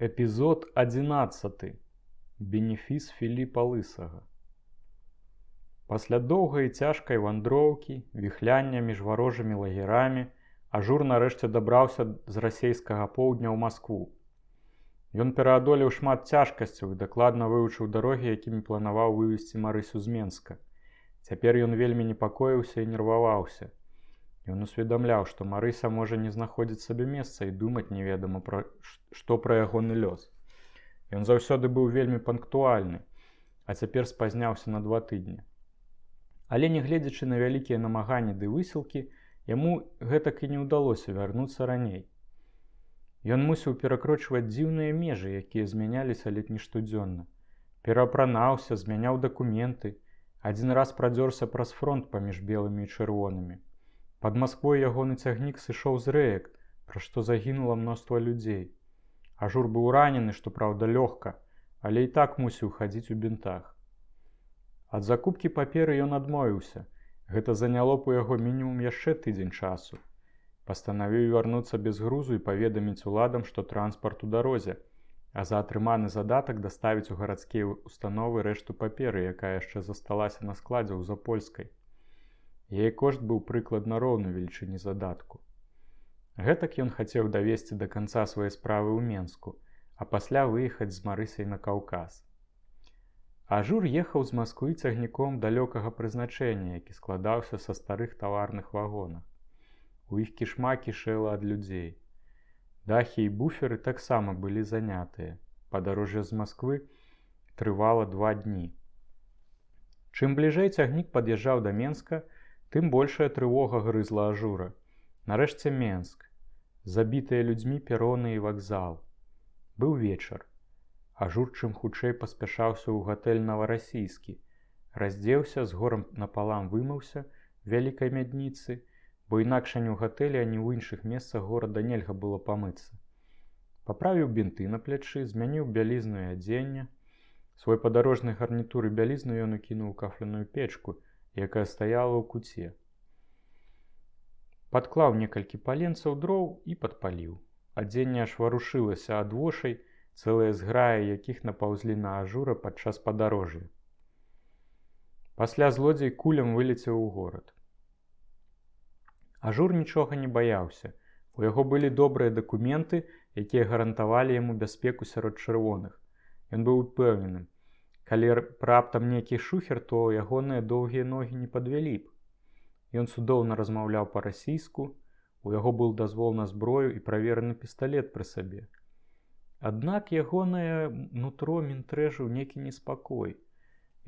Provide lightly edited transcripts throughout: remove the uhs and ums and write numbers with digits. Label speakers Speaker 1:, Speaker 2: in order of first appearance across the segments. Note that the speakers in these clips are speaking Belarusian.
Speaker 1: Эпізод 11. Бенефіс Філіпа Лысага. Пасля доўгай і цяжкай вандроўкі, віхляння між варожымі лагерамі, Ажур нарэшце дабраўся з расейскага поўдня ў Маскву. Ён пераадолеў шмат цяжкасцяў і дакладна вывучыў дарогі, якімі планаваў вывесці Марысю з Менска. Цяпер ён вельмі непакоіўся і нерваваўся. Ён усведамляў, што Марыся можа не знаходзіць сабе месца і думаць неведама што пра ягоны лёс. Ён заўсёды быў вельмі панктуальны, а цяпер спазняўся на 2 тыдні. Але нягледзячы на вялікія намаганні ды высілкі, яму гэтак і не ўдалося вярнуцца раней. Ён мусіў перакрочваць дзіўныя межы, якія змяняліся ледзь не штодзённа. Пераапранаўся, змяняў дакументы, адзін раз прадзёрся праз фронт паміж белымі і чырвонымі. Пад Масквой ягоны цягнік сышоў з рэек, пра што загінула мноства людзей. Ажур быў ранены, што праўда лёгка, але і так мусіў хадзіць у бінтах. Ад закупкі паперы ён адмовіўся. Гэта заняло б у яго мінімум яшчэ тыдзень часу. Пастанавіў вярнуцца без грузу і паведаміць уладам, што транспарт у дарозе, а за атрыманы задатак даставіць у гарадскія установы рэшту паперы, якая яшчэ засталася на складзе ў Запольскай. Яе кошт быў прыкладна роўны велічыні задатку. Гэтак ён хацеў давесці да канца свае справы ў Менску, а пасля выехаць з Марысяй на Каўказ. Ажур ехаў з Масквы цягніком далёкага прызначэння, які складаўся са старых таварных вагонах. У іх кішма кішэла ад людзей. Дахі і буферы таксама былі занятыя. Падарожжа з Масквы трывала 2 дні. Чым бліжэй цягнік пад'язджаў да Менска, тым большая трывога грызла Ажура. Нарэшце Менск. Забітыя людзьмі пероны і вакзал. Быў вечар. Ажур чым хутчэй паспяшаўся ў гатэль «Новарасійскі». Раздзеўся, з горам напалам вымыўся в вялікай мядніцы, бо інакш ані ў гатэлі, ані ў іншых месцах горада нельга было памыцца. Паправіў бінты на плячы, змяніў бялізну і адзенне. Свой падарожны гарнітур і бялізну ён укінуў у кафляную печку, якая стаяла ў куце. Падклаў некалькі паленцаў дроў і падпаліў. Адзенне аж варушылася ад вошай, цэлыя зграі якіх напаўзлі на Ажура падчас падарожжя. Пасля злодзей кулем вылецеў у горад. Ажур нічога не баяўся. У яго былі добрыя дакументы, якія гарантавалі яму бяспеку сярод чырвоных. Ён быў упэўненым. Калі раптам нейкі шухер, то ягоныя доўгія ногі не падвялі б. Ён цудоўна размаўляў па-расійску, у яго быў дазвол на зброю і правераны пісталет пры сабе. Аднак ягонае нутро мінтрэжыў нейкі неспакой.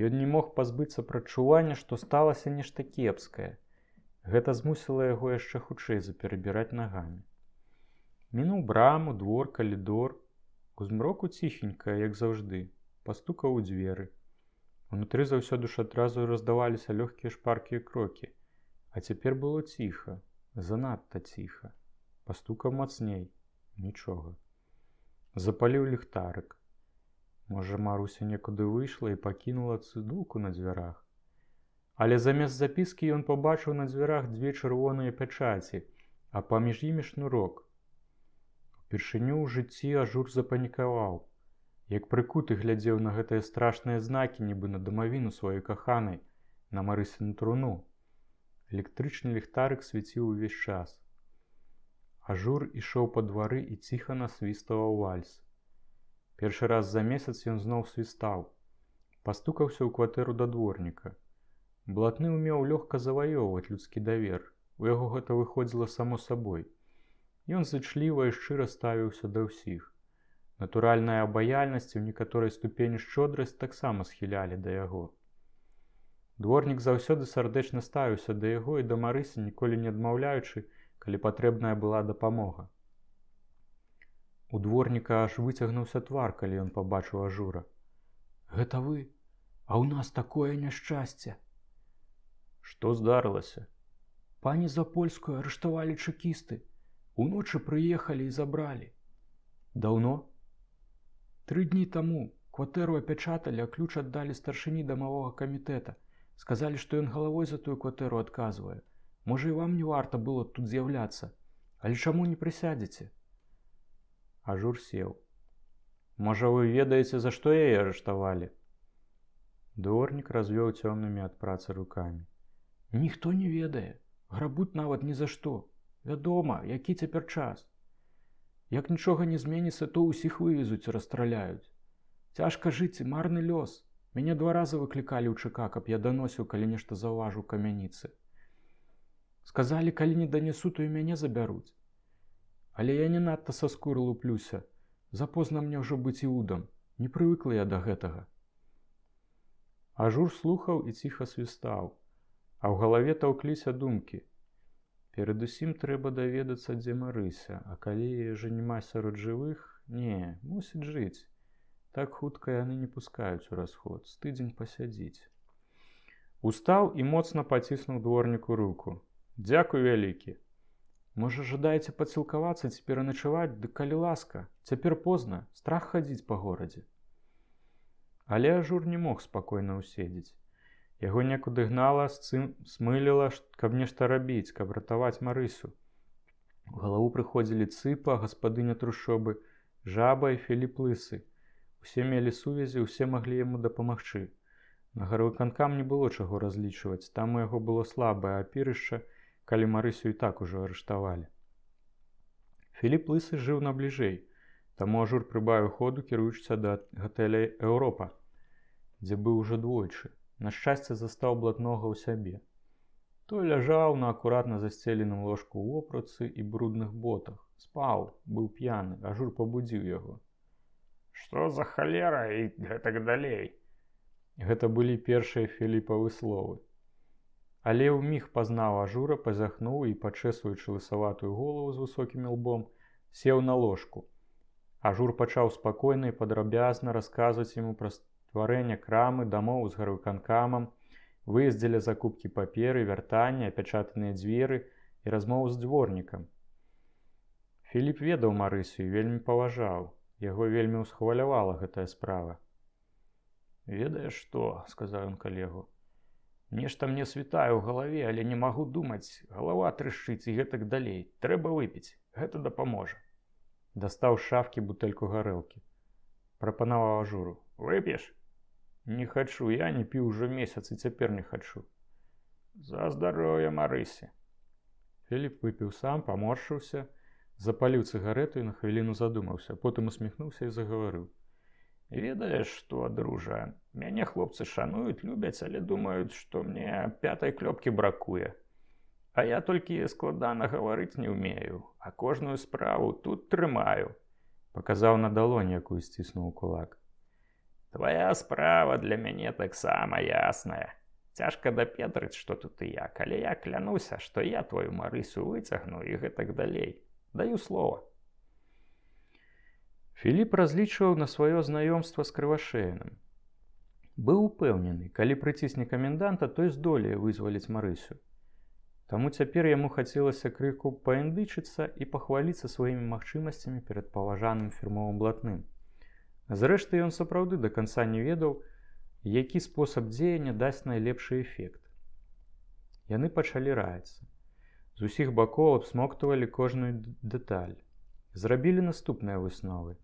Speaker 1: Ён не мог пазбыцца прадчування, што сталася нешта кепскае. Гэта змусіла яго яшчэ хутчэй заперабіраць нагамі. Мінуў браму, двор, калідор. У змроку ціхенька, як заўжды, пастукаў у дзверы. Унутры заўсёды ж адразу раздаваліся лёгкія шпаркія крокі. А цяпер было ціха, занадта ціха. Пастукаў мацней. Нічога. Запаліў ліхтарык. Можа, Маруся некуды выйшла і пакінула цыдулку на дзвярах. Але замест запіскі ён пабачыў на дзвярах 2 чырвоныя пячаці, а паміж імі шнурок. Упершыню ў жыцці Ажур запанікаваў. Як прыкуты глядзеў на гэтыя страшныя знакі, нібы на дамавіну сваёй каханай, на Марысіну труну. Электрычны ліхтарык свяціў увесь час. Ажур ішоў па двары і ціха насвістваў вальс. Першы раз за месяц ён зноў свістаў. Пастукаўся ў кватэру да дворніка. Блатны ўмеў лёгка заваёўваць людскі давер. У яго гэта выходзіла само сабой. Ён зычліва і шчыра ставіўся да ўсіх. Натуральная абаяльнасць і ў некаторай ступені шчодрасць таксама схілялі да яго. Дворнік заўсёды сардэчна ставіўся да яго і да Марысі, ніколі не адмаўляючы, калі патрэбная была дапамога. У дворніка аж выцягнуўся твар, калі ён пабачыў Ажура. «Гэта вы? А ў нас такое няшчасце!» «Што здарылася?» «Пані Запольскую арыштавалі чэкісты. Уночы прыехалі і забралі». «Даўно?» 3 дні таму. Кватэру апячаталі, а ключ аддалі старшыні дамавога камітэта. Сказалі, што ён галавой за тую кватэру адказвае. Можа, і вам не варта было тут з'яўляцца. Але чаму не прысядзеце?» Ажур сеў. Можа, вы ведаеце, за што яе арыштавалі? Дворнік развёў цёмнымі ад працы рукамі. Ніхто не ведае. Грабуць нават ні за што. Вядома, які цяпер час. Як нічога не зменіцца, то ўсіх вывезуць і расстраляюць. Цяжка жыць і марны лёс. Мяне 2 разы выклікалі ў ЧК, каб я даносіў, калі нешта заўважыў камяніцы. Сказалі, калі не данесу, то і мяне забяруць. Але я не надта са скуры луплюся. Запозна мне ўжо быць іудам. Не прывыкла я да гэтага. Ажур слухаў і ціха свістаў, а ў галаве таўкліся думкі. Перадусім трэба даведацца, дзе Марыся, а калі яе ж няма сярод жывых, не, мусіць жыць. Так хутка яны не пускаюць у расход, з тыдзень пасядзіць. Устаў і моцна паціснуў дворніку руку. Дзякуй вялікі. Можа, жадаеце падсілкавацца ці пераначаваць, дык калі ласка, цяпер позна, страх хадзіць па горадзе. Але Ажур не мог спакойна ўседзець. Яго некуды гнала, смыліла, каб нешта рабіць, каб ратаваць Марысю. У галаву прыходзілі Цыпа, гаспадыня трушчобы, Жаба і Філіп Лысы. Усе мелі сувязі, усе маглі яму дапамагчы. На гарвыканкам не было чаго разлічваць, там у яго было слабае апірышча, калі Марысю і так ужо арыштавалі. Філіп Лысы жыў набліжэй, таму Ажур прыбавіў ходу, кіруючыся да гатэля «Еўропа», дзе быў ужо двойчы. На шчасце застаў блатнога ў сябе. Той ляжаў на акуратна засцеленым ложку ў вопратцы і брудных ботах. Спаў, быў п'яны, Ажур пабудзіў яго. Што за халера і гэтак далей? Гэта былі першыя Філіпавы словы. Але ўміг пазнаў Ажура, пазяхнуў і, пачэсваючы лысаватую галаву з высокім лбом, сеў на ложку. Ажур пачаў спакойна і падрабязна расказваць яму пра стварэнне крамы, дамоў з гарвыканкамам, выезд дзеля закупкі паперы, вяртанне, апячатаныя дзверы і размову з дворнікам. Філіп ведаў Марысю і вельмі паважаў. Яго вельмі ўсхвалявала гэтая справа. «Ведаеш што?» – сказаў ён калегу. «Нешта мне світае ў галаве, але не магу думаць. Галава трышчыць і гэтак далей. Трэба выпіць. Гэта дапаможа». Дастаў з шафкі бутэльку гарэлкі. Прапанаваў Ажуру. «Вып'еш?» «Не хачу, я не піў ужо месяц і цяпер не хачу». «За здароўе Марысі». Філіп выпіў сам, паморшыўся, запаліў цыгарэту і на хвіліну задумаўся, потым усміхнуўся і загаварыў. «Ведаеш што, дружа, мяне хлопцы шануюць, любяць, але думаюць, што мне 5-й клёпкі бракуе. А я толькі складана гаварыць не ўмею, а кожную справу тут трымаю», – паказаў на далонь, якую сціснуў у кулак. «Твая справа для мяне таксама ясная. Цяжка дапетрыць, што тут і як, але я клянуся, што я твою Марысю выцягну і гэтак далей. Даю слова». Філіп разлічваў на сваё знаёмства з Крывашеяным. Быў упэўнены, калі прыцісне каменданта, той здолее вызваліць Марысю. Таму цяпер яму хацелася крыху паіндычыцца і пахваліцца сваімі магчымасцямі перад паважаным фірмовым блатным. Зрэшты, ён сапраўды да канца не ведаў, які спосаб дзеяння дасць найлепшы эфект. Яны пачалі раіцца. З усіх бакоў абсмоктывалі кожную дэталь. Зрабілі наступныя высновы.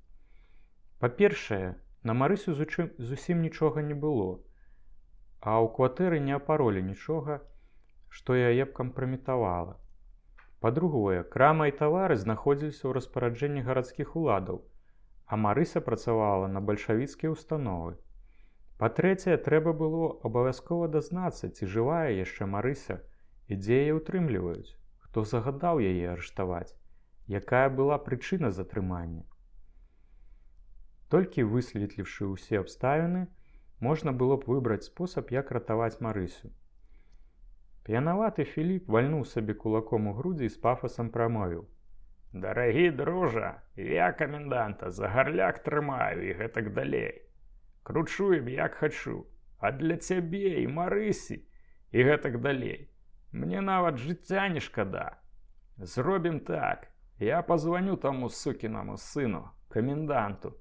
Speaker 1: Па-першае, на Марысю зусім нічога не было, а ў кватэры не апаролі нічога, што яе б кампраметавала. Па-другое, крама і тавары знаходзіліся ў распараджэнні гарадскіх уладаў, а Марыся працавала на бальшавіцкія ўстановы. Па-трэцяе, трэба было абавязкова дазнацца, ці жывая яшчэ Марыся і дзе яе ўтрымліваюць, хто загадаў яе арыштаваць, якая была прычына затрымання. Толькі высветліўшы ўсе абставіны, можна было б выбраць спосаб, як ратаваць Марысю. П'янаваты Філіп вальнуў сабе кулаком у грудзі і з пафасам прамовіў. «Дарагі дружа, я каменданта за гарляк трымаю і гэтак далей. Кручу ім як хачу, а для цябе і Марысі і гэтак далей. Мне нават жыцця не шкада. Зробім так, я пазваню таму сукінаму сыну, каменданту,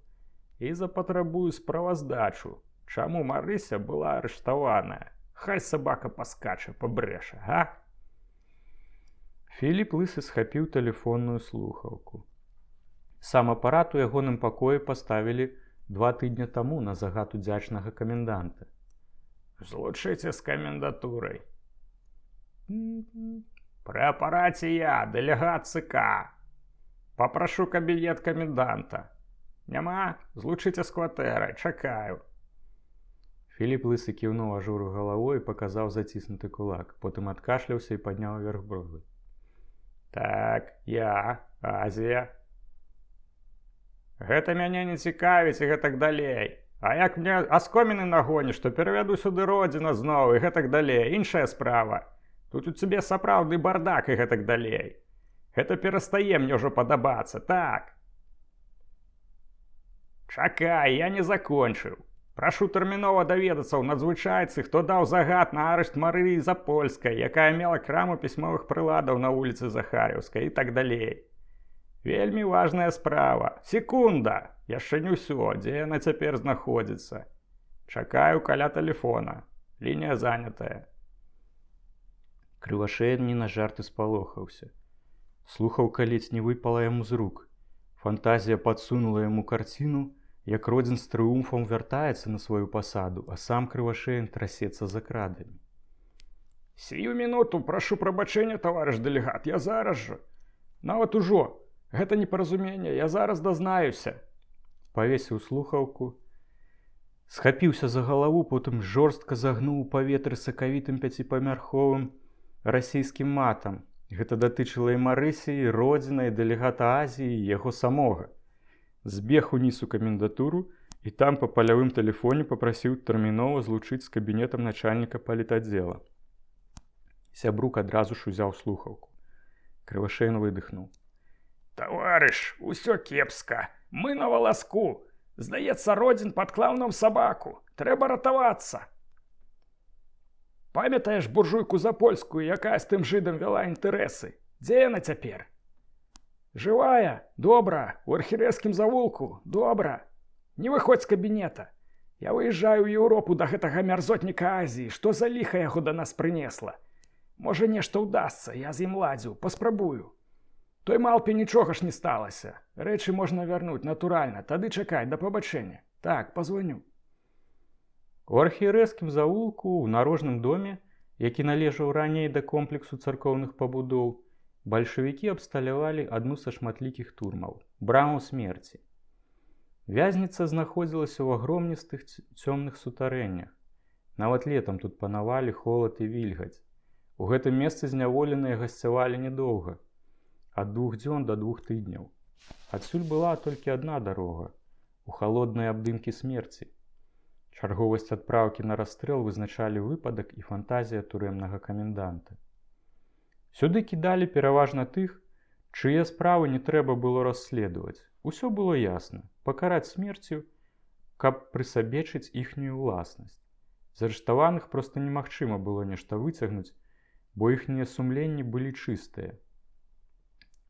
Speaker 1: і запатрабую справаздачу, чаму Марыся была арыштаваная. Хай сабака паскача, пабрэша, га?» Філіп Лысы схапіў тэлефонную слухаўку. Сам апарат у ягоным пакоі паставілі 2 тыдня таму на загад удзячнага каменданта.
Speaker 2: Злучыце з камендатурай. Пры апараце я, дэлегат ЦК. Папрашу кабінет каменданта. Няма? Злучыце з кватэрай, чакаю.
Speaker 1: Філіп лысы кіўнуў ажуру галавой і паказаў заціснуты кулак, потым адкашляўся і падняў уверх бровы.
Speaker 2: Так, я, Азія. Гэта мяне не цікавіць і гэтак далей. А як мне аскоміны нагоніш, то перавяду сюды родзіна зноў і гэтак далей. Іншая справа. Тут у цябе сапраўдны бардак і гэтак далей. Гэта перастае мне ўжо падабацца, так. Чакай, я не закончыў. Прашу тэрмінова даведацца ў надзвычайцы, хто даў загад на арышт Марыі Запольскай, якая мела краму пісьмовых прыладаў на вуліцы Захарыўскай і так далей. Вельмі важная справа. Секунда! Яшчэ не ўсё, дзе яна цяпер знаходзіцца. Чакаю каля тэлефона. Лінія занятая.
Speaker 1: Крывашеін не на жарты спалохаўся. Слухаўка ледзь не выпала яму з рук. Фантазія падсунула яму карціну, як Родзін з трыумфам вяртаецца на сваю пасаду, а сам Крывашеін трасецца за крадамі.
Speaker 2: Сію мінуту, прашу прабачэння, таварыш дэлегат, я зараз жа. Нават ужо. Гэта непаразуменне, я зараз дазнаюся.
Speaker 1: Павесіў слухаўку, схапіўся за галаву, потым жорстка загнуў у паветры сакавітым 5памярховым расійскім матам. Гэта датычыла і Марысі, і Родзіна, і дэлегата Азіі, і яго самога. Збег уніз у камендатуру і там па палявым тэлефоне папрасіў тэрмінова злучыць з кабінетам начальніка палітаддзела. Сябрук адразу ж узяў слухаўку. Крывашеін выдыхнуў.
Speaker 2: Таварыш, усё кепска. Мы на валаску. Здаецца, Родзін падклаў нам сабаку. Трэба ратавацца. Памятаеш буржуйку запольскую, якая з тым жыдам вяла інтарэсы? Дзе яна цяпер? Жывая? Добра. У архірэзкім завулку? Добра. Не выходзь з кабінета. Я выязджаю ў Еўропу да гэтага мярзотніка Азіі. Што за ліха яго да нас прынесла? Можа, нешта ўдасца, я з ім ладзіў, паспрабую. Той малпе нічога ж не сталася. Рэчы можна вярнуць, натуральна. Тады чакай, да пабачэння. Так, пазвоню.
Speaker 1: У архірэзкім завулку, у нарожным доме, які належаў раней да комплексу царкоўных пабудоў, бальшавікі абсталявалі адну са шматлікіх турмаў – браму смерці. Вязніца знаходзілася ў агромністых цёмных сутарэннях. Нават летам тут панавалі холад і вільгаць. У гэтым месцы зняволеныя гасцявалі недоўга. Ад 2 дзён да 2 тыдняў. Адсюль была толькі адна дарога – у халодныя абдымкі смерці. Чарговасць адпраўкі на расстрэл вызначалі выпадак і фантазія турэмнага каменданта. Сюды кідалі пераважна тых, чые справы не трэба было расследаваць. Усё было ясна – пакараць смерцю, каб прысабечыць іхнюю ўласнасць. З арыштаваных проста немагчыма было нешта выцягнуць, бо іхнія сумленні былі чыстыя.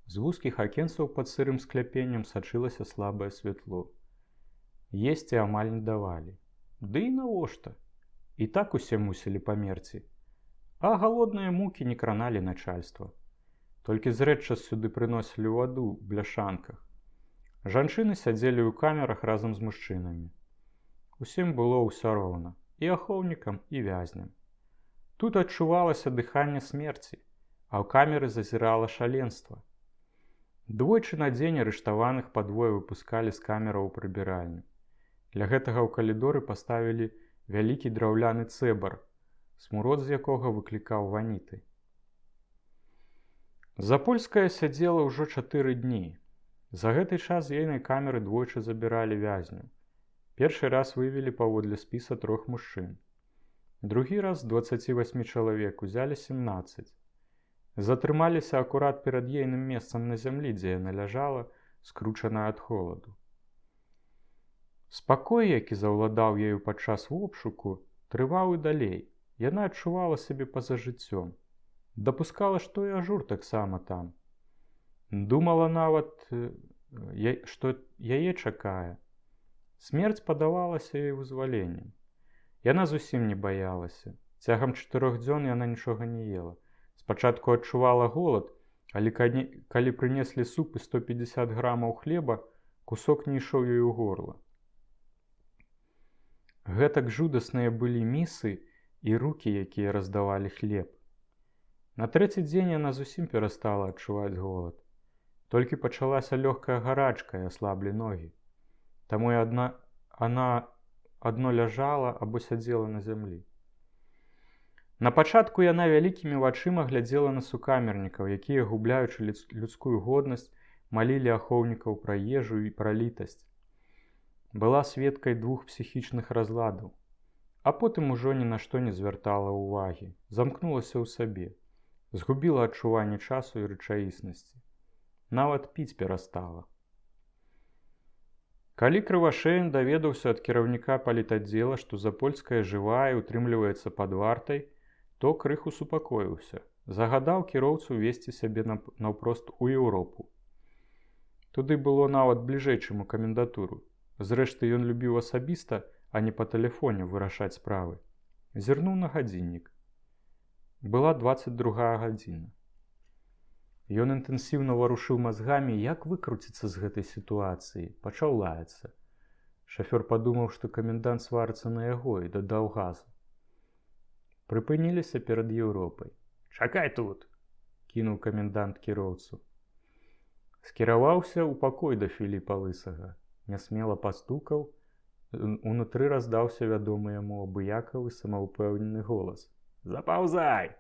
Speaker 1: З вузкіх акенцаў пад сырым скляпеннем сачылася слабае святло. Есці амаль не давалі. Ды і навошта? І так усе мусілі памерці. А галодныя мукі не краналі начальства. Толькі зрэдча сюды прыносілі ваду ў бляшанках. Жанчыны сядзелі ў камерах разам з мужчынамі. Усім было ўсё роўна. І ахоўнікам, і вязням. Тут адчувалася дыханне смерці, а ў камеры зазірала шаленства. Двойчы на дзень арыштаваных падвое выпускалі з камераў у прыбіральню. Для гэтага ў калідоры паставілі вялікі драўляны цэбар, смурод з якога выклікаў ваніты. Запольская сядзела ўжо 4 дні. За гэты час з ейнай камеры двойчы забіралі вязню. Першы раз вывелі паводле спіса 3 мужчын. Другі раз з 28 чалавек узялі 17. Затрымаліся акурат перад ейным месцам на зямлі, дзе яна ляжала, скручаная ад холаду. Спакой, які заўладаў ею падчас обшуку, трываў і далей. Яна адчувала сябе па-за жыццём. Дапускала, што і ажур таксама там. Думала нават, што яе чакае. Смерць падавалася ёй вызваленнем. Яна зусім не баялася. Цягам 4 дзён яна нічога не ела. Спачатку адчувала голад, але калі прынеслі суп і 150 грамаў хлеба, кусок не ішоў ёй у горла. Гэтак жудасныя былі місы і рукі, якія раздавалі хлеб. На трэці дзень яна зусім перастала адчуваць голад. Толькі пачалася лёгкая гарачка і аслаблі ногі. Таму і она адно ляжала або сядзела на зямлі. На пачатку яна вялікімі вачыма глядзела на сукамернікаў, якія, губляючы людскую годнасць, малілі ахоўнікаў пра ежу і пра літасць. Была сведкай 2 псіхічных разладаў, а потым ужо ні на што не звяртала ўвагі, замкнулася ў сабе, згубіла адчуванне часу і рэчаіснасці. Нават піць перастала. Калі Крывашеін даведаўся ад кіраўніка палітаддзела, што Запольская жывая і утрымліваецца пад вартай, то крыху супакоіўся, загадаў кіроўцу весці сябе наўпрост у Еўропу. Туды было нават бліжэй, чым у камендатуру. Зрэшты, ён любіў асабіста, а не па тэлефоне вырашаць справы. Зірнуў на гадзіннік. Была 22 гадзіна. Ён інтэнсіўна варушыў мазгамі, як выкруціцца з гэтай сітуацыі, пачаў лаяцца. Шафёр падумаў, што камендант сварыцца на яго, і дадаў газу. Прыпыніліся перад Еўропай.
Speaker 2: «Чакай тут!» –
Speaker 1: кінуў камендант кіроўцу. Скіраваўся ў пакой да Філіпа Лысага. Нясмела пастукаў, унутры раздаўся вядомы яму абыякавы самаўпэўнены голас.
Speaker 2: «Запаўзай!»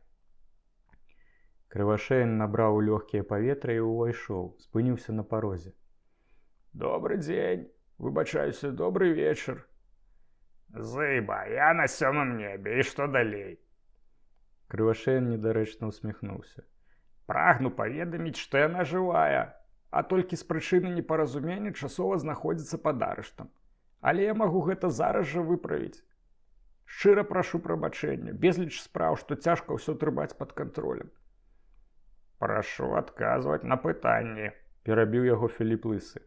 Speaker 1: Крывашеін набраў у лёгкія паветра і ўвайшоў, спыніўся на парозе.
Speaker 2: «Добры дзень, выбачаюся, добры вечар». «Зыба, я на 7-м небе, і што далей?»
Speaker 1: Крывашеін недарэчна усміхнуўся.
Speaker 2: «Прагну паведаміць, што яна жывая, а толькі з прычыны непаразумення часова знаходзіцца пад арыштам. Але я магу гэта зараз жа выправіць. Шчыра прашу прабачэння, безліч спраў, што цяжка ўсё трымаць пад кантролем». «Прашу адказваць на пытанні», –
Speaker 1: перабіў яго Філіп Лысы.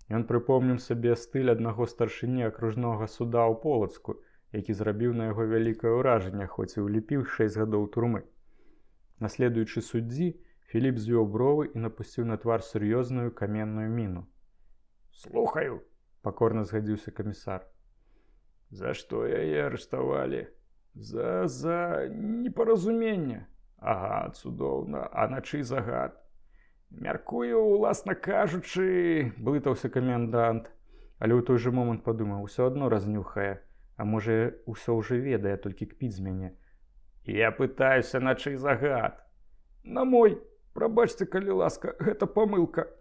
Speaker 1: Ён прыпомніў сабе стыль аднаго старшыні акружнога суда ў Полацку, які зрабіў на яго вялікае ўражанне, хоць і ўліпіў 6 гадоў турмы. Наследуючы суддзі, Філіп звёў бровы і напусціў на твар сур'ёзную каменную міну.
Speaker 2: «Слухаю»,
Speaker 1: – пакорна згадзіўся камісар.
Speaker 2: «За што яе арыштавалі?» За непаразумення». «Ага, цудоўна, а на чый загад?» «Мяркую, уласна кажучы», – блытаўся камендант, але ў той жа момант падумаў, усё адно разнюхае, а можа, усё ўжо ведае, толькі кпіць з мяне. «Я пытаюся, на чый загад?» «На мой, прабачце, калі ласка, гэта памылка».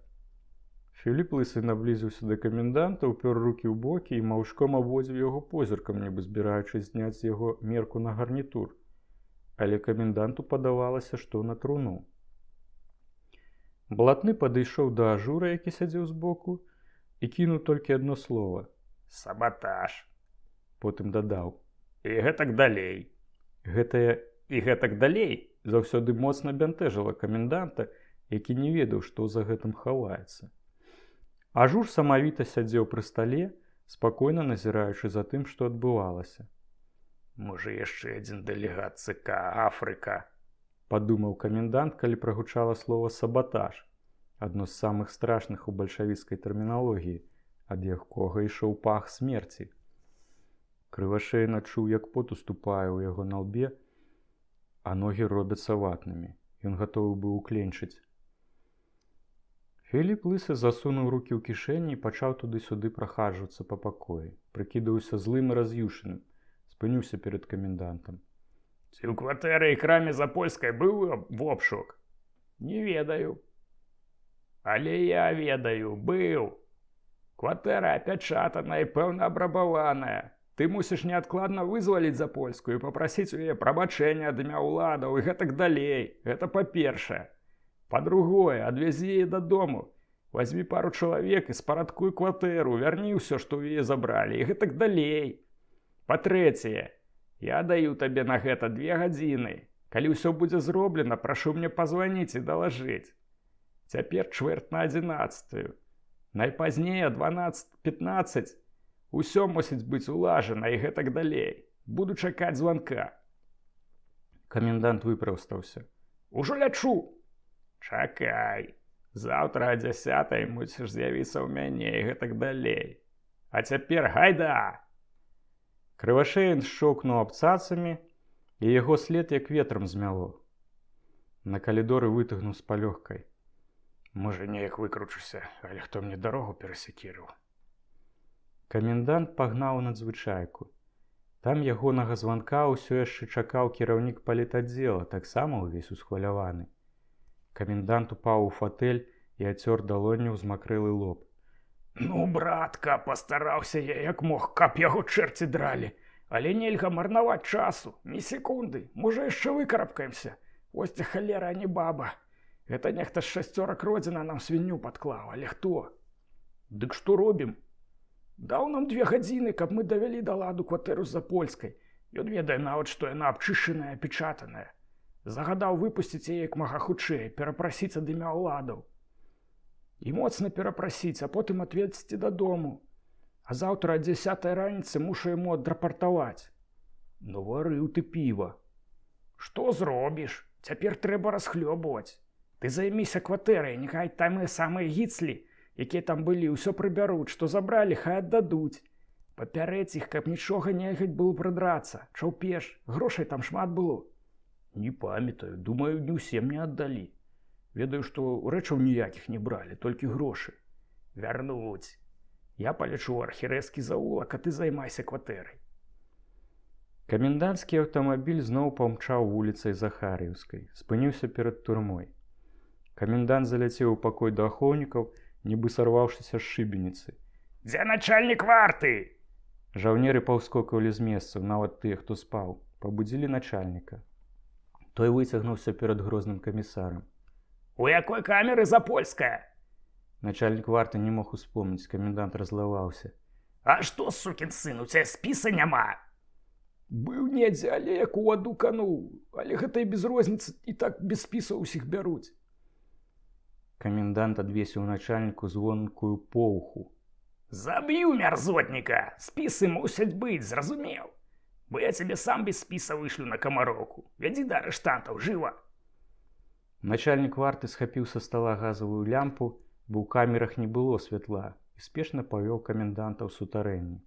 Speaker 1: Філіп Лысы наблізіўся да каменданта, упёр рукі ў бокі і маўчком абводзіў яго позіркам, нібы збіраючы зняць з яго мерку на гарнітур. Але каменданту падавалася, што на труну. Блатны падышоў да ажура, які сядзеў збоку, і кінуў толькі адно слова.
Speaker 2: «Сабатаж».
Speaker 1: Потым дадаў.
Speaker 2: «І гэтак далей».
Speaker 1: Гэтае
Speaker 2: «І гэтак далей»
Speaker 1: заўсёды моцна бянтэжыла каменданта, які не ведаў, што за гэтым хаваецца. Ажур самавіта сядзеў пры стале, спакойна назіраючы за тым, што адбывалася.
Speaker 2: «Можа, яшчэ адзін дэлегат ЦК Афрыка»,
Speaker 1: – падумаў камендант, калі прагучала слова «сабатаж», адно з самых страшных у бальшавіцкай тэрміналогіі, ад якога ішоў пах смерці. Крывашеін адчуў, як пот уступае ў яго на лбе, а ногі робяцца ватнымі. Ён гатовы быў укленчыць. Філіп Лысы засунуў рукі ў кішэні і пачаў туды-сюды прахаджвацца па пакоі. Прыкідаўся злым і раз'юшаным. Спыніўся перад камендантам.
Speaker 2: «Ці ў кватэры і краме Запольскай быў вобшук?» «Не ведаю». «Але я ведаю, быў. Кватэра апячатаная і, пэўна, абрабаваная. Ты мусіш неадкладна вызваліць Запольскую і папрасіць у яе прабачэння ад імя ўладаў і гэтак далей. Гэта па-першае. Па-другое, адвязі яе дадому. Вазьмі пару чалавек і спарадкуй кватэру, вярні ўсё, што ў яе забралі, і гэтак далей. Па-трэцяе, я даю табе на гэта 2 гадзіны. Калі ўсё будзе зроблена, прашу мне пазваніць і далажыць. Цяпер 11:45. Найпазней о 12:15. Усё мусіць быць улажана і гэтак далей. Буду чакаць званка».
Speaker 1: Камендант выпраўстаўся.
Speaker 2: «Ужо лячу». «Чакай. Заўтра о 10:00 мусіш з'явіцца ў мяне і гэтак далей. А цяпер гайда!»
Speaker 1: Крывашеін шчоўкнуў абцацамі, і яго след як ветрам змяло. На калідоры вытагнуў з палёгкай.
Speaker 2: Можа, неяк выкручуся, але хто мне дарогу перасекірыў?
Speaker 1: Камендант пагнаў надзвычайку. Там ягонага званка ўсё яшчэ чакаў кіраўнік палітаддзела, таксама ўвесь усхваляваны. Камендант упаў у фатэль і ацёр далонню ўзмакрэлы лоб.
Speaker 2: Ну, братка, пастараўся я як мог, каб яго чэрці дралі. Але нельга марнаваць часу, ні секунды. Можа, яшчэ выкарабкаемся. Вось ты халера, а не баба. Гэта нехта з 6 Родзіна нам свінню падклаў, але хто? Дык што робім? Даў нам 2 гадзіны, каб мы давялі да ладу кватэру з Запольскай. Ён ведае нават, што яна абчышчаная, апечатаная. Загадаў выпусціць яе як мага хутчэй, перапрасіць ад імя ўладаў. І моцна перапрасіць, а потым адвезці дадому. А заўтра о 10 раніцы мушу яму адрапартаваць. Ну, варыў ты піва. Што зробіш? Цяпер трэба расхлёбваць. Ты займіся кватэрай, няхай там і самыя гіцлі, якія там былі, ўсё прыбяруць, што забралі, хай аддадуць. Папярэдзь іх, каб нічога нельгаць было прыдрацца. Чаўпеш, грошай там шмат было. Не памятаю, думаю, не ўсе мне аддалі. Ведаю, што рэчаў ніякіх не бралі, толькі грошы. Вярнуць. Я палечу ў архірэскі заулак, а ты займайся кватэрай.
Speaker 1: Каменданцкі аўтамабіль зноў памчаў вуліцай Захарыўскай, спыніўся перад турмой. Камендант заляцеў у пакой да ахоўнікаў, нібы сарваўшыся з шыбеніцы.
Speaker 2: Дзе начальнік варты?
Speaker 1: Жаўнеры паўскокалі з месцаў, нават тыя, хто спаў, пабудзілі начальніка. Той выцягнуўся перад грозным камісарам.
Speaker 2: У якой камеры Запольская?
Speaker 1: Начальнік варты не мог успомніць, камендант разлаваўся.
Speaker 2: А што, сукін сын, у цябе спіса няма? Быў недзе, але як у ваду кануў. Але гэта і без розніцы, і так без спіса ўсіх бяруць.
Speaker 1: Камендант адвесіў начальніку звонкую поўху.
Speaker 2: Заб'ю мярзотніка, спісы мусяць быць, зразумеў. Бо я цябе сам без спіса вышлю на камароўку. Вядзі да арыштантаў, жыва.
Speaker 1: Начальнік варты схапіў са стала газавую лямпу, бо ў камерах не было святла, і спешна павёў каменданта ў сутарэнні.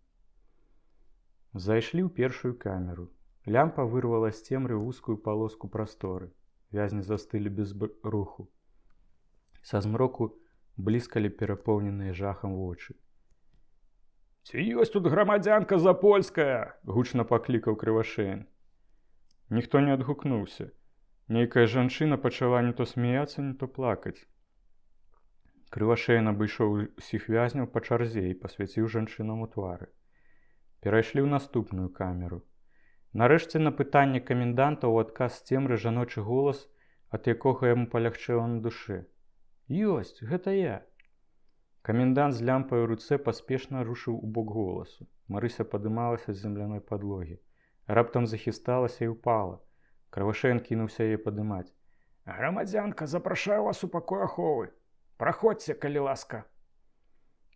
Speaker 1: Зайшлі ў першую камеру. Лямпа вырвала з цемры вузкую палоску прасторы. Вязні застылі без руху. Са змроку бліскалі перапоўненыя жахам вочы.
Speaker 2: Ці ёсць тут грамадзянка Запольская?
Speaker 1: Гучна паклікаў Крывашеін. Ніхто не адгукнуўся. Нейкая жанчына пачала не то смяяцца, не то плакаць. Крывашеін абышоў усіх вязняў па чарзе і пасвяціў жанчынам у твары. Перайшлі ў наступную камеру. Нарэшце на пытанне каменданта ў адказ з цемры жаночы голас, ад якога яму палягчэла на душы. Ёсць, гэта я. Камендант з лямпай у руцэ паспешна рушыў у бок голасу. Марыся падымалася з земляной падлогі. Раптам захісталася і ўпала. Крывашеін кінуўся яе падымаць.
Speaker 2: Грамадзянка, запрашаю вас у пакой аховы. Праходзьце, калі ласка.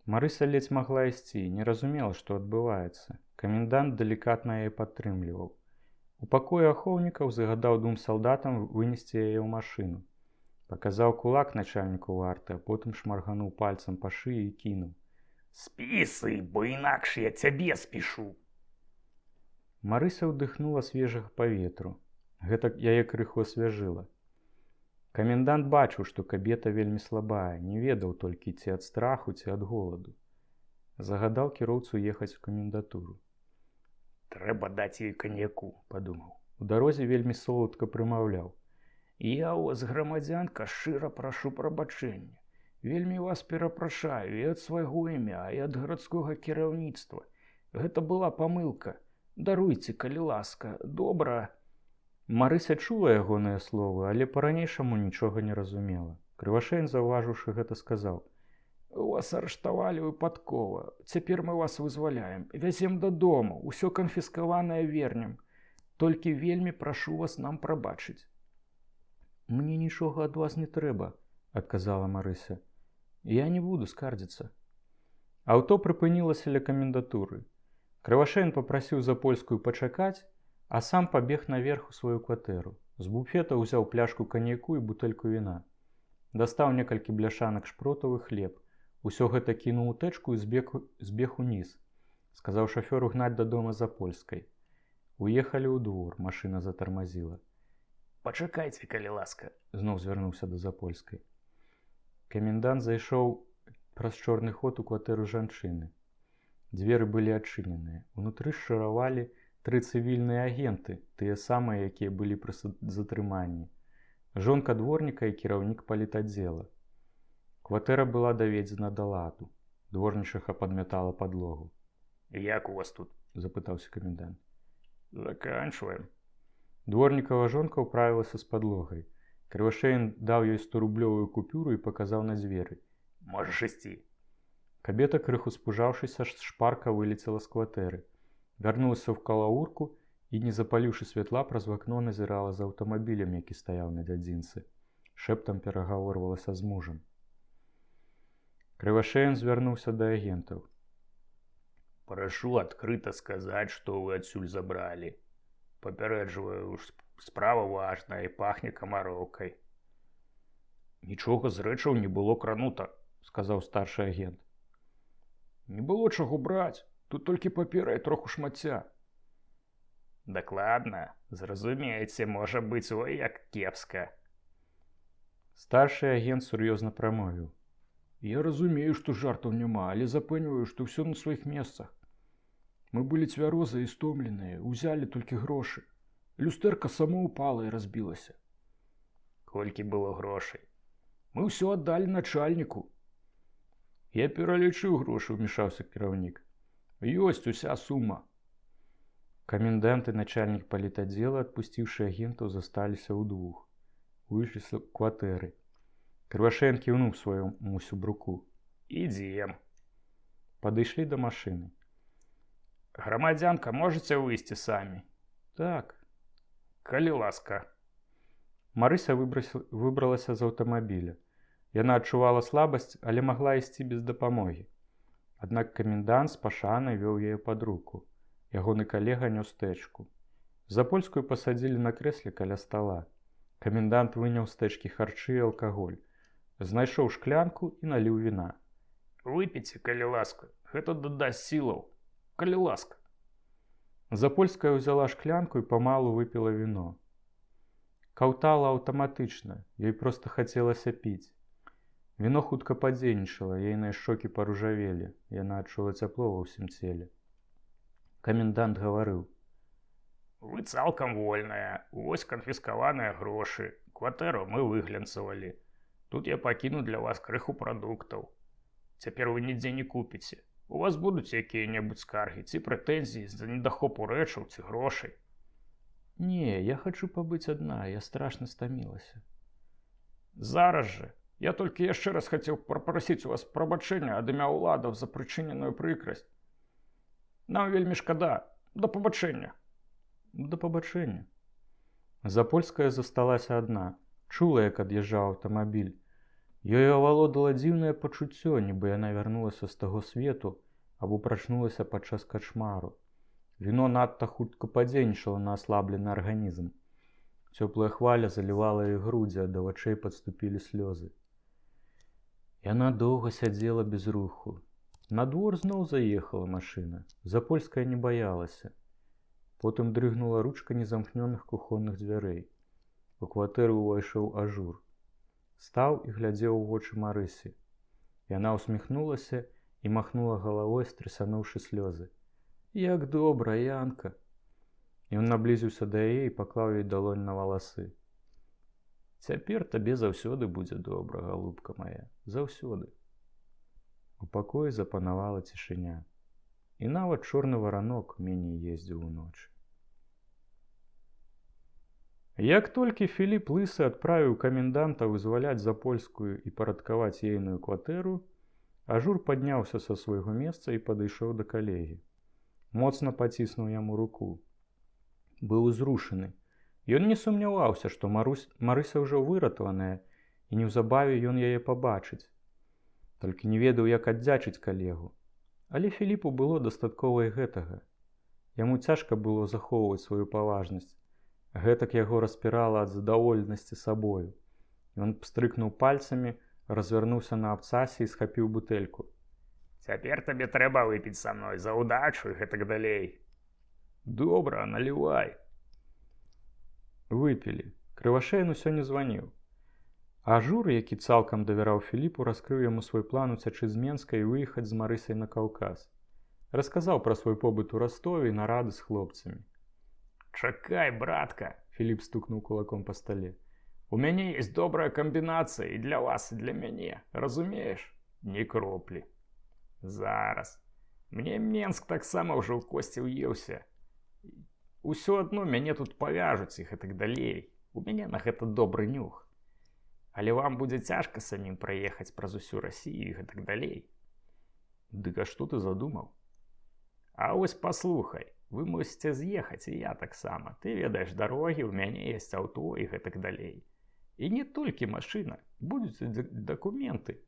Speaker 1: Марыся ледзь магла ісці, не разумела, што адбываецца. Камендант далікатна яе падтрымліваў. У пакоі ахоўнікаў загадаў 2 салдатам вынесці яе ў машыну. Паказаў кулак начальніку варты, а потым шмаргануў пальцам па шыі і кінуў.
Speaker 2: Спісы, бо інакш я цябе спішу.
Speaker 1: Марыся ўдыхнула свежага паветру. Гэта яе крыху асвяжыла. Камендант бачыў, што кабета вельмі слабая, не ведаў толькі ці ад страху, ці ад голаду. Загадаў кіроўцу ехаць у камендатуру.
Speaker 2: Трэба даць ёй каньяку, падумаў.
Speaker 1: У дарозе вельмі соладка прымаўляў.
Speaker 2: Я у вас, грамадзянка, шчыра прашу прабачэння. Вельмі вас перапрашаю і ад свайго імя, і ад гарадскога кіраўніцтва. Гэта была памылка. Даруйце, калі ласка, добра.
Speaker 1: Марыся чула ягоныя словы, але па-ранейшаму нічога не разумела. Крывашеін, заўважыўшы гэта, сказаў.
Speaker 2: Вас арыштавалі выпадкова. Цяпер мы вас вызваляем. Вязем дадому, усё канфіскаванае вернем. Толькі вельмі прашу вас нам прабачыць.
Speaker 1: Мне нічога ад вас не трэба, адказала Марыся. Я не буду скардзіцца. Аўто прыпынілася ля камендатуры. Крывашеін папрасіў Запольскую пачакаць, а сам пабег наверх у сваю кватэру. З буфета ўзяў пляшку каньяку і бутэльку віна. Дастаў некалькі бляшанак шпротаў і хлеб. Усё гэта кінуў у тэчку і збег уніз. сказаў шафёру гнаць да дома Запольскай. Уехалі ў двор, машына затармазіла.
Speaker 2: Пачакайце, калі ласка.
Speaker 1: Зноў звярнуўся да Запольскай. Камендант зайшоў праз чорны ход у кватэру жанчыны. Дзверы былі адчыненыя. Унутры шчыравалі 3 цывільныя агенты, тыя самыя, якія былі пры затрыманні. Жонка дворніка і кіраўнік палітаддзела. Кватэра была даведзена да ладу. Дворнічыха падмятала падлогу.
Speaker 2: Як у вас тут?
Speaker 1: Запытаўся камендант.
Speaker 2: Заканчваем.
Speaker 1: Дворнікава жонка ўправілася з падлогай. Крывашеін даў ёй 100-рублёвую купюру і паказаў на дзверы.
Speaker 2: Можаш ісці.
Speaker 1: Кабета, крыху спужаўшыся, шпарка вылецела з кватэры. Вярнулася ў калаурку і, не запаліўшы святла, праз вакно назірала за аўтамабілем, які стаяў на дзядзінцы. Шэптам перагаворвалася з мужам. Крывашеін звярнуўся да агентаў.
Speaker 2: Прашу адкрыта сказаць, што вы адсюль забралі. Папярэджваю, справа важная і пахне камароўкай. Нічога з рэчаў не было кранута, сказаў старшы агент. Не было чаго браць, тут толькі папера і троху шмацця. Дакладна, зразумееце, можа быць, ой, як кепска.
Speaker 1: Старшы агент сур'ёзна прамовіў.
Speaker 2: Я разумею, што жартаў няма, але запэўніваю, што ўсё на сваіх месцах. Мы былі цвярозыя і стомленыя, узялі толькі грошы. Люстэрка само упала і разбілася. Колькі было грошай? Мы ўсё аддалі начальніку. Я пералічыў грошы, умешаўся кіраўнік. Ёсць уся сума.
Speaker 1: Камендант і начальнік палітаддзела, адпусціўшы агентаў, засталіся ўдвух. Выйшлі з кватэры. Крывашеін кіўнуў свайму сябруку.
Speaker 2: Ідзем.
Speaker 1: Падышлі да машыны.
Speaker 2: Грамадзянка, можаце выйсці самі?
Speaker 1: Так.
Speaker 2: Калі ласка.
Speaker 1: Марыся выбралася з аўтамабіля. Яна адчувала слабасць, але магла ісці без дапамогі. Аднак камендант з пашанай вёў яе пад руку. Ягоны калега нёс тэчку. Запольскую пасадзілі на крэсле каля стала. Камендант выняў з тэчкі харчы і алкаголь. Знайшоў шклянку і наліў віна.
Speaker 2: Выпіце, калі ласка, гэта дадасць сілаў. Калі ласка.
Speaker 1: Запольская ўзяла шклянку і памалу выпіла віно. Каўтала аўтаматычна, ёй проста хацелася піць. Віно хутка падзейнічала, ейныя шчокі паружавелі, яна адчула цяпло ва ўсім целе. Камендант гаварыў.
Speaker 2: Вы цалкам вольная, вось канфіскаваныя грошы, кватэру мы выглянцавалі. Тут я пакіну для вас крыху прадуктаў. Цяпер вы нідзе не купіце. У вас будуць якія-небудзь скаргі ці прэтэнзіі з-за недахопу рэчаў ці грошай?
Speaker 1: Не, я хачу пабыць адна, я страшна стамілася.
Speaker 2: Зараз жа. Я толькі яшчэ раз хацеў прапрасіць у вас прабачэння ад імя ўладаў за прычыненую прыкрасць. Нам вельмі шкада. Да пабачэння.
Speaker 1: Да пабачэння. Запольская засталася адна. Чула, як ад'язджаў аўтамабіль. Ёй авалодала дзіўнае пачуццё, нібы яна вярнулася з таго свету або прачнулася падчас кашмару. Віно надта хутка падзейнічала на аслаблены арганізм. Цёплая хваля залівала ёй грудзі, а да вачэй падступілі слёзы. Яна доўга сядзела без руху. На двор зноў заехала машына. Запольская не баялася. Потым дрыгнула ручка незамкнёных кухонных дзвярэй. У кватэру ўвайшоў Ажур. Стаў і глядзеў у вочы Марысі. Яна ўсміхнулася і махнула галавой, страсянуўшы слёзы. Як добра, Янка. Ён наблізіўся да яе і паклаў ёй далонь на валасы. Цяпер табе заўсёды будзе добра, галубка мая, заўсёды. У пакоі запанавала цішыня. І нават чорны варанок меней ездзіў уночы. Як толькі Філіп Лысы адправіў каменданта вызваляць Запольскую і парадкаваць ейную кватэру, Ажур падняўся са свайго месца і падышоў да калегі. Моцна паціснуў яму руку. Быў узрушаны. Ён не сумняваўся, што Марыся ўжо выратаваная, і неўзабаве ён яе пабачыць. Толькі не ведаў, як аддзячыць калегу. Але Філіпу было дастаткова і гэтага. Яму цяжка было захоўваць сваю паважнасць. Гэтак яго распірала ад задаволенасці сабою. Ён пстрыкнуў пальцамі, развярнуўся на абцасе і схапіў бутэльку.
Speaker 2: Цяпер табе трэба выпіць са мной за ўдачу і гэтак далей.
Speaker 1: Добра, налівай. Выпілі. Крывашэйн усё не званіў. Ажур, які цалкам давяраў Філіпу, раскрыў яму свой план уцячы з Менска і выехаць з Марысай на Каўказ. Расказаў пра свой побыт у Ростове і нарады з хлопцамі.
Speaker 2: «Чакай, братка!» –
Speaker 1: Філіп стукнуў кулаком па стале.
Speaker 2: «У мяне ёсць добрая камбінацыя і для вас, і для мяне. Разумееш? Ні кроплі. Зараз. Мне Менск таксама ўжо ў косці ўеўся. Усё адно мяне тут павяжуць і гэтак далей. У мяне на гэта добры нюх. Але вам будзе цяжка самім праехаць праз усю Расію і гэтак далей».
Speaker 1: «Дык а што ты задумаў?»
Speaker 2: «А вось паслухай, вы мусіце з'ехаць, і я таксама. Ты ведаеш дарогі, у мяне ёсць аўто і гэтак далей. І не толькі машына, будуць дакументы.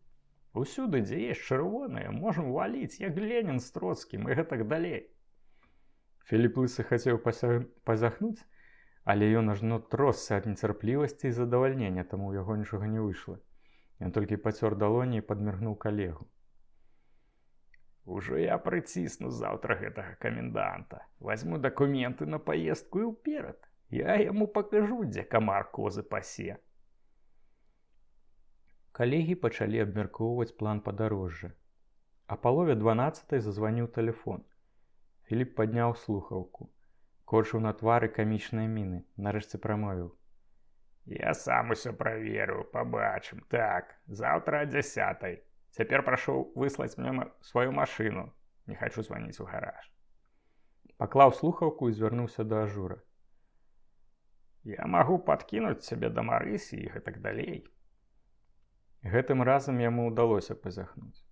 Speaker 2: Усюды, дзе ёсць чырвоныя, можам валіць, як Ленін з Троцкім і гэтак далей».
Speaker 1: Філіп Лысы хацеў пазяхнуць, але ён ажно тросся ад нецярплівасці і задавальнення, таму ў яго нічога не выйшла. Ён толькі пацёр далоні і падміргнуў калегу.
Speaker 2: «Ужо я прыцісну заўтра гэтага каменданта. Вазьму дакументы на паездку і ўперад. Я яму пакажу, дзе камар козы пасе».
Speaker 1: Калегі пачалі абмяркоўваць план падарожжа. А палове 12-й зазваніў тэлефон. Філіп падняў слухаўку. Корчыў на твары камічныя міны. Нарэшце прамовіў.
Speaker 2: «Я сам усё праверыў, пабачым. Так, заўтра о 10-й. Цяпер прашу выслаць мне сваю машыну. Не хачу званіць у гараж».
Speaker 1: Паклаў слухаўку і звярнуўся да Ажура.
Speaker 2: «Я магу падкінуць цябе да Марысі і гэтак далей».
Speaker 1: Гэтым разам яму ўдалося пазяхнуць.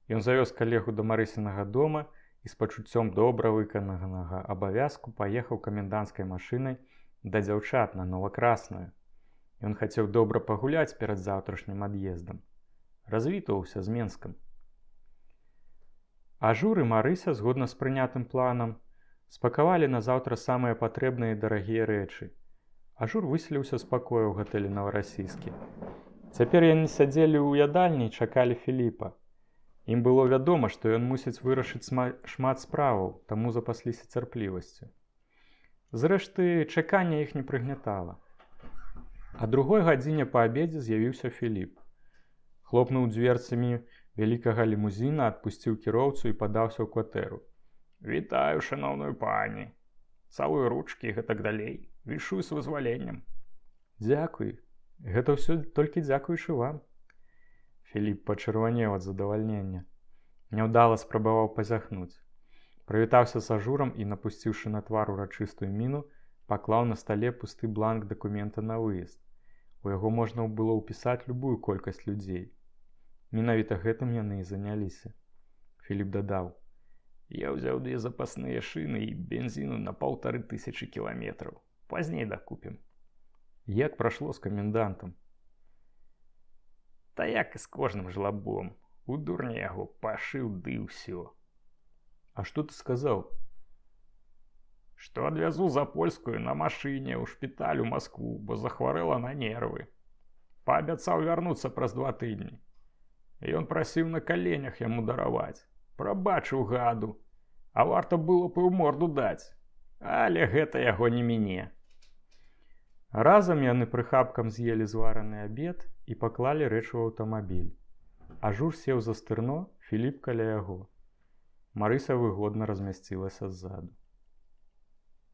Speaker 1: Ён завёз калегу да Марысінага дома і з пачуццём добра выкананага абавязку паехаў каменданцкай машынай да дзяўчат на Новакрасную. Ён хацеў добра пагуляць перад заўтрашнім ад'ездам. Развітваўся з Менскам. Ажур і Марыся, згодна з прынятым планам, спакавалі на заўтра самыя патрэбныя і дарагія рэчы. Ажур выселіўся з пакоя ў гатэлі «Новарасійскі». Цяпер яны сядзелі ў ядальні і чакалі Філіпа. Ім было вядома, што ён мусіць вырашыць шмат справаў, таму запасліся цярплівасцю. Зрэшты, чаканне іх не прыгнятала. А другой гадзіне па абедзе з'явіўся Філіп. Хлопнуў дзверцамі вялікага лімузіна, адпусціў кіроўцу і падаўся ў кватэру.
Speaker 2: «Вітаю, шаноўную пані. Цалую ручкі і гэтак далей. Віншую з вызваленнем».
Speaker 1: «Дзякуй. Гэта ўсё толькі дзякуючы вам». Філіп пачырванеў ад задавальнення. Няўдала спрабаваў пазяхнуць. Прывітаўся з Ажурам і, напусціўшы на твар урачыстую міну, паклаў на стале пусты бланк дакумента на выезд. У яго можна было ўпісаць любую колькасць людзей. Менавіта гэтым яны і заняліся. Філіп дадаў.
Speaker 2: «Я ўзяў 2 запасныя шыны і бензіну на 1500 кіламетраў. Пазней дакупім».
Speaker 1: «Як прайшло з камендантам?»
Speaker 2: «Та як і з кожным жлабом. У дурня яго пашыў ды ўсё».
Speaker 1: «А што ты сказаў?»
Speaker 2: «Што адвязу за польскую на машыне ў шпіталь у Маскву, бо захварэла на нервы. Паабяцаў вярнуцца праз 2 тыдні. Ён прасіў на каленях яму дараваць. Прабачыў гаду, а варта было б і ў морду даць. Але гэта яго не міне».
Speaker 1: Разам яны прыхапкам з'елі звараны абед і паклалі рэчы ў аўтамабіль. Ажур сеў за стырно, Філіп каля яго. Марыся выгодна размясцілася ззаду.